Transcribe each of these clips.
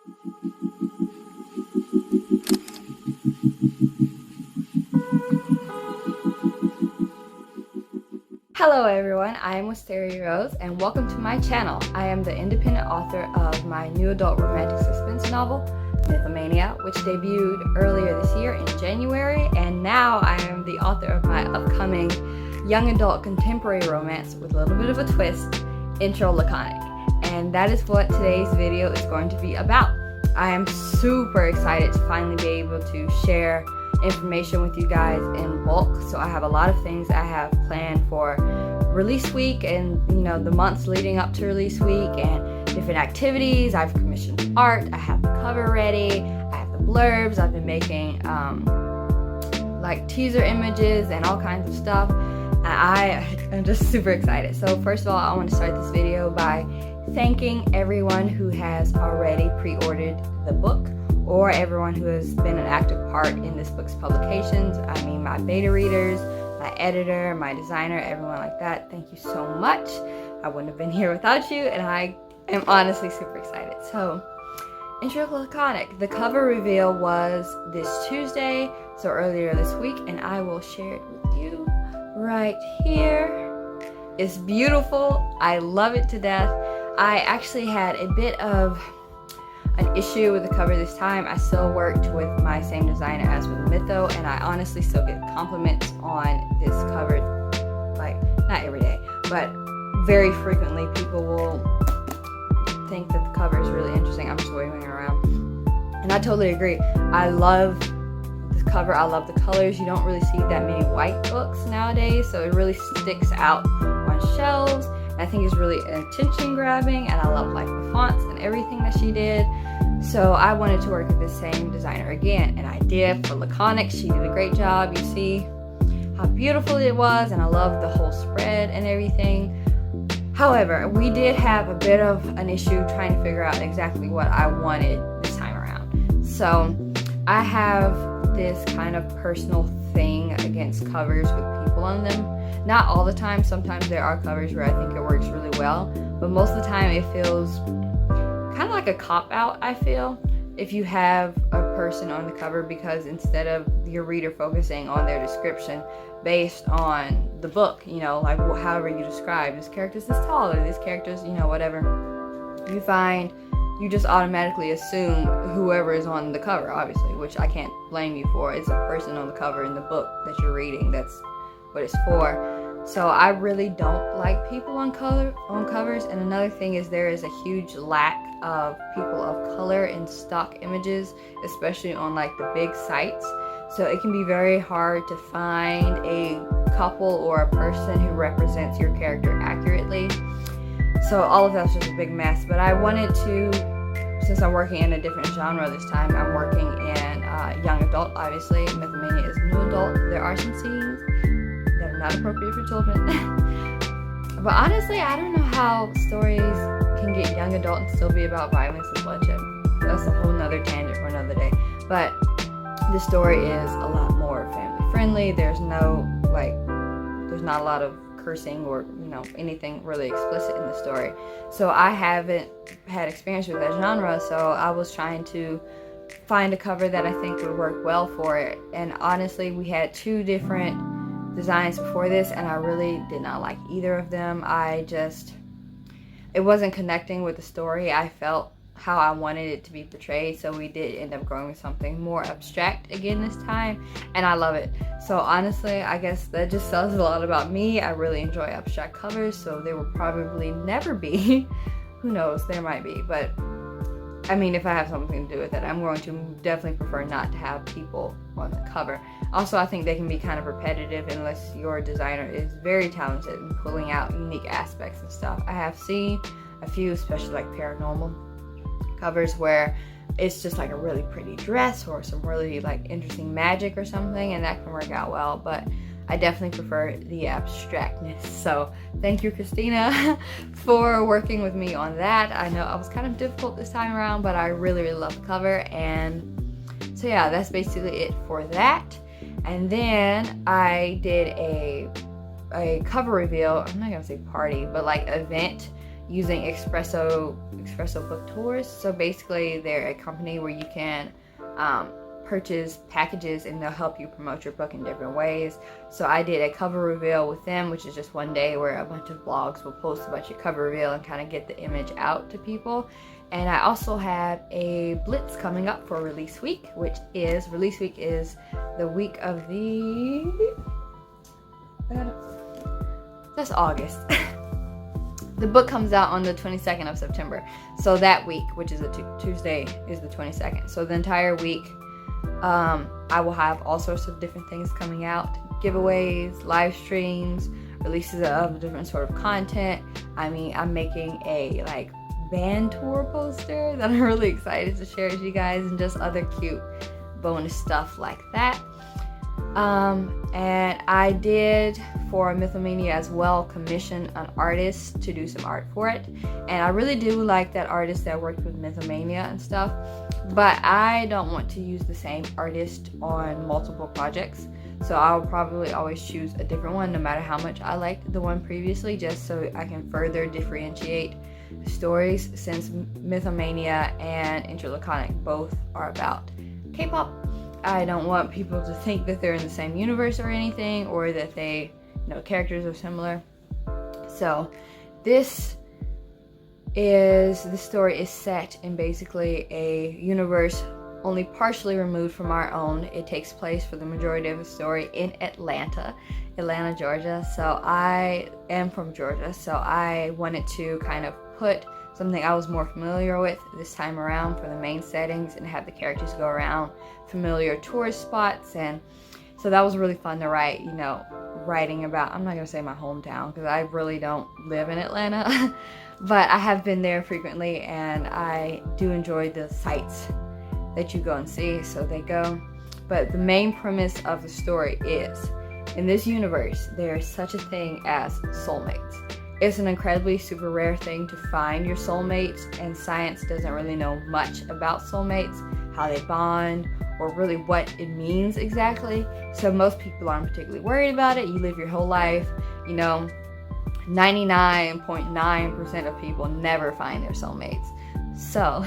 Hello everyone, I am Wisteria Rose and welcome to my channel. I am the independent author of my new adult romantic suspense novel, Mythomania, which debuted earlier this year in January, and now I am the author of my upcoming young adult contemporary romance with a little bit of a twist, Intro Laconic. And that is what today's video is going to be about. I am super excited to finally be able to share information with you guys in bulk. So I have a lot of things I have planned for release week and the months leading up to release week and different activities. I've commissioned art, I have the cover ready, I have the blurbs, I've been making like teaser images and all kinds of stuff. And I am just super excited. So first of all, I want to start this video by thanking everyone who has already pre-ordered the book, or everyone who has been an active part in this book's publications. I mean, my beta readers, my editor, my designer, everyone like that. Thank you so much. I wouldn't have been here without you, and I am honestly super excited. So, Intro Laconic. The cover reveal was this Tuesday, so earlier this week, and I will share it with you right here. It's beautiful. I love it to death. I actually had a bit of an issue with the cover this time. I still worked with my same designer as with Mytho, and I honestly still get compliments on this cover, like not every day, but very frequently. People will think that the cover is really interesting. I'm just waving it around, and I totally agree. I love the cover. I love the colors. You don't really see that many white books nowadays, so it really sticks out on shelves. I think it's really attention grabbing, and I love like the fonts and everything that she did. So I wanted to work with the same designer again, and I did for Laconic. She did a great job. You see how beautiful it was, and I love the whole spread and everything. However, we did have a bit of an issue trying to figure out exactly what I wanted this time around. So I have this kind of personal thing against covers with people on them. Not all the time. Sometimes there are covers where I think it works really well, but most of the time it feels kind of like a cop-out, I feel, if you have a person on the cover, because instead of your reader focusing on their description based on the book, like however you describe, this character's this tall, or this character's, whatever, you just automatically assume whoever is on the cover, obviously, which I can't blame you for. It's a person on the cover in the book that you're reading. That's what it's for. So I really don't like people on covers. And another thing is there is a huge lack of people of color in stock images, especially on like the big sites. So it can be very hard to find a couple or a person who represents your character accurately. So all of that's just a big mess. But I wanted to, since I'm working in a different genre this time, I'm working in young adult, obviously. Mythomania is new adult. There are some scenes that are not appropriate for children. But honestly, I don't know how stories can get young adult and still be about violence and bloodshed. That's a whole nother tangent for another day. But the story is a lot more family friendly. There's no there's not a lot of cursing or anything really explicit in the story. So I haven't had experience with that genre, so I was trying to find a cover that I think would work well for it. And honestly, we had two different designs before this, and I really did not like either of them. It wasn't connecting with the story. I felt how I wanted it to be portrayed, so we did end up going with something more abstract again this time, and I love it. So honestly, I guess that just says a lot about me. I really enjoy abstract covers, so there will probably never be who knows, there might be, but I mean, if I have something to do with it, I'm going to definitely prefer not to have people on the cover. Also, I think they can be kind of repetitive unless your designer is very talented in pulling out unique aspects and stuff. I have seen a few, especially like paranormal covers, where it's just like a really pretty dress or some really like interesting magic or something, and that can work out well, but I definitely prefer the abstractness. So thank you, Christina, for working with me on that. I know I was kind of difficult this time around, but I really love the cover. And so yeah, that's basically it for that. And then I did a cover reveal. I'm not gonna say party, but like event using Espresso Book Tours. So basically they're a company where you can purchase packages and they'll help you promote your book in different ways. So I did a cover reveal with them, which is just one day where a bunch of blogs will post about your cover reveal and kind of get the image out to people. And I also have a blitz coming up for release week, release week is the week of that's August. The book comes out on the 22nd of September. So that week, which is a Tuesday, is the 22nd. So the entire week, I will have all sorts of different things coming out. Giveaways, live streams, releases of different sort of content. I mean, I'm making a band tour poster that I'm really excited to share with you guys, and just other cute bonus stuff like that. And I did, for Mythomania as well, commission an artist to do some art for it. And I really do like that artist that worked with Mythomania and stuff, but I don't want to use the same artist on multiple projects. So I'll probably always choose a different one, no matter how much I liked the one previously, just so I can further differentiate the stories, since Mythomania and Laconic both are about K-pop. I don't want people to think that they're in the same universe or anything, or that they, characters are similar. So the story is set in basically a universe only partially removed from our own. It takes place for the majority of the story in Atlanta, Georgia. So I am from Georgia, so I wanted to kind of put something I was more familiar with this time around for the main settings, and have the characters go around familiar tourist spots. And so that was really fun to write, writing about, I'm not going to say my hometown because I really don't live in Atlanta, but I have been there frequently, and I do enjoy the sights that you go and see, so they go. But the main premise of the story is, in this universe, there is such a thing as soulmates. It's an incredibly super rare thing to find your soulmates, and science doesn't really know much about soulmates, how they bond, or really what it means exactly. So most people aren't particularly worried about it. You live your whole life, 99.9% of people never find their soulmates. So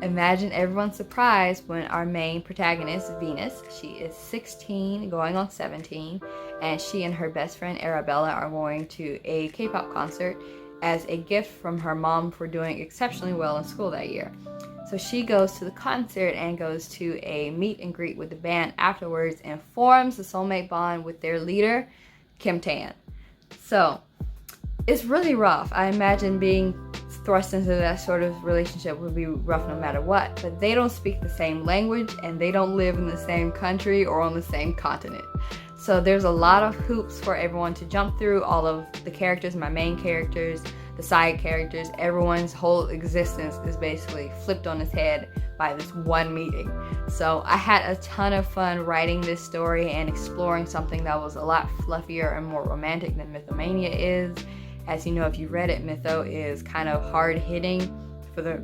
imagine everyone's surprise when our main protagonist, Venus, she is 16 going on 17, and she and her best friend Arabella are going to a K-pop concert as a gift from her mom for doing exceptionally well in school that year. So she goes to the concert and goes to a meet and greet with the band afterwards, and forms a soulmate bond with their leader, Kim Taein. So it's really rough. I imagine being thrust into that sort of relationship would be rough no matter what, but they don't speak the same language, and they don't live in the same country or on the same continent. So there's a lot of hoops for everyone to jump through. All of the characters, my main characters, the side characters, everyone's whole existence is basically flipped on its head by this one meeting. So I had a ton of fun writing this story and exploring something that was a lot fluffier and more romantic than Mythomania is. As you know, if you read it, Mytho is kind of hard-hitting for the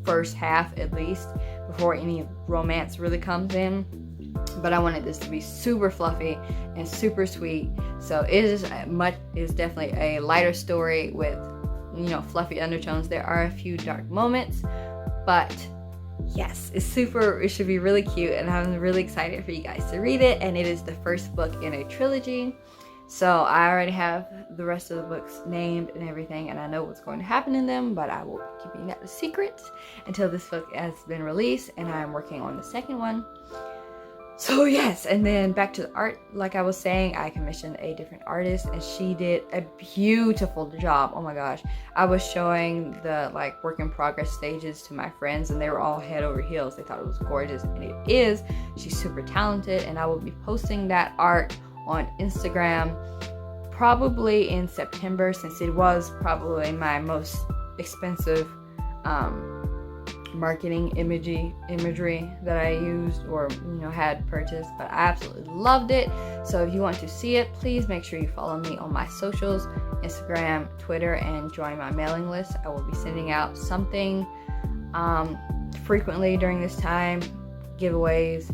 first half at least, before any romance really comes in. But I wanted this to be super fluffy and super sweet. So it is definitely a lighter story with, fluffy undertones. There are a few dark moments, but yes, it should be really cute, and I'm really excited for you guys to read it. And it is the first book in a trilogy. So I already have the rest of the books named and everything, and I know what's going to happen in them, but I will be keeping that a secret until this book has been released, and I'm working on the second one. So yes, and then back to the art. Like I was saying, I commissioned a different artist, and she did a beautiful job. Oh my gosh. I was showing the work in progress stages to my friends, and they were all head over heels. They thought it was gorgeous, and it is. She's super talented, and I will be posting that art on Instagram probably in September, since it was probably my most expensive marketing imagery that I used or had purchased, but I absolutely loved it. So if you want to see it, please make sure you follow me on my socials, Instagram, Twitter, and join my mailing list. I will be sending out something frequently during this time, giveaways,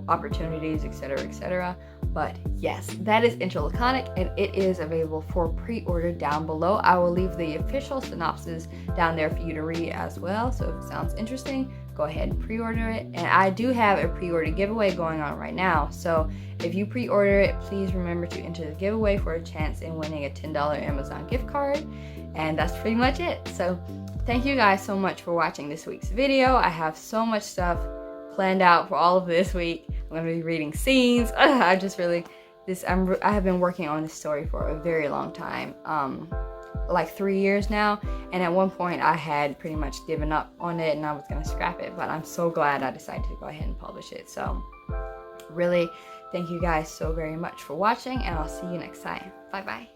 opportunities, etc., etc. But yes, that is Intro Laconic, and it is available for pre-order down below. I will leave the official synopsis down there for you to read as well. So if it sounds interesting, go ahead and pre-order it. And I do have a pre-order giveaway going on right now. So if you pre-order it, please remember to enter the giveaway for a chance in winning a $10 Amazon gift card. And that's pretty much it. So thank you guys so much for watching this week's video. I have so much stuff planned out for all of this week. I'm gonna be reading scenes. I have been working on this story for a very long time, like 3 years now. And at one point I had pretty much given up on it and I was gonna scrap it, but I'm so glad I decided to go ahead and publish it. So really, thank you guys so very much for watching, and I'll see you next time. Bye bye.